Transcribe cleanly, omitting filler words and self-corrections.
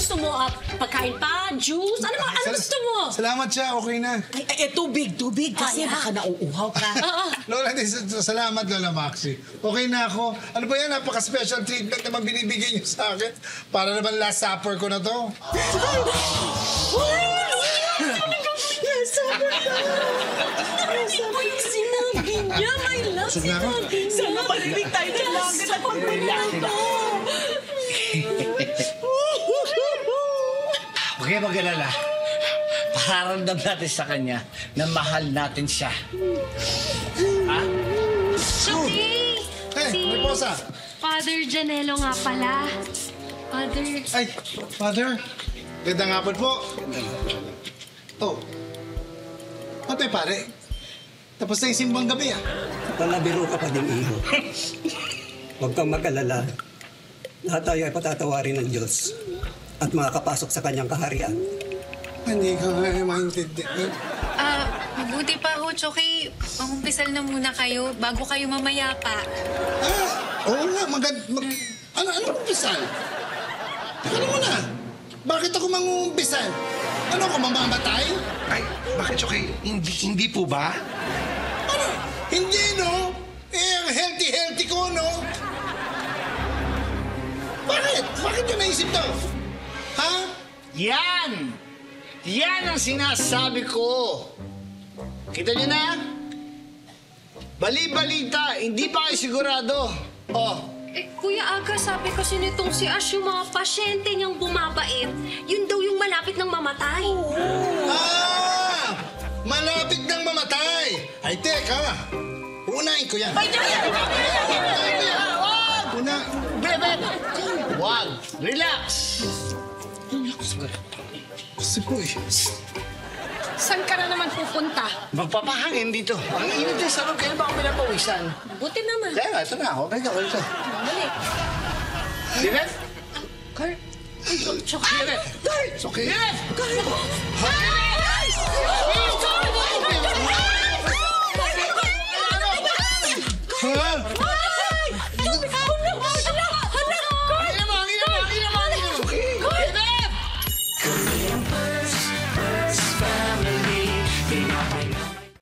gusto mo? Pagkain pa? Juice? Ano gusto mo? Salamat siya, okay na. Tubig. Kasi baka nauuhaw ka. Lola, salamat Lola Maxi. Okay na ako. Ano ba yan? Napaka-special treatment naman binibigay niyo sa akin. Para naman last supper ko na to. Sinabi niya, my love, sinabi niya. Sana malimig tayo ng langit at pagpapalito. Huwag kayo mag-alala. Pararamdam natin sa kanya na mahal natin siya. Ha? Chucky! Hey, Mariposa! Father Janelo nga pala. Father... Ay, Father. Gandang hapon po. Oh. Ate, pare. Tapos na yung simbang gabi, ah. Palabiro ka pa din, iho. Huwag kang mag-alala. Lahat tayo ay patatawarin ng Diyos at makakapasok sa kanyang kaharian. Hindi ka nga maintindihan. Mabuti pa ho, Chucky. Pangumpisal na muna kayo bago kayo mamayapa. Oo nga, ano umpisal? Ano mo na? Bakit ako mangumpisal? Ano ako, mamamatay? Ay, bakit, Choki? Hindi po ba? Ano? Hindi, no? Ang healthy ko, no? Bakit? Bakit yun naisip to? Ha? Yan! Yan ang sinasabi ko. Kita niyo na? Bali-balita, hindi pa kayo sigurado. Oh, Kuya Aga, sabi kasi nitong si Ash, yung mga pasyente niyang bumabait, yun daw yung malapit ng mamatay. Malapit nang mamatay! Ay, teka! Unahin ko yan! Bebe! Wag! Relax! Kasi po eh. Saan ka na naman pupunta? Magpapahangin dito. Ang init din sa loob, kayo ba ako pinapawisan? Buti naman. Kaya nga, ito na ako. Kaya ako ito. Dali. Diret? Carl. Diret! Okay. Diret!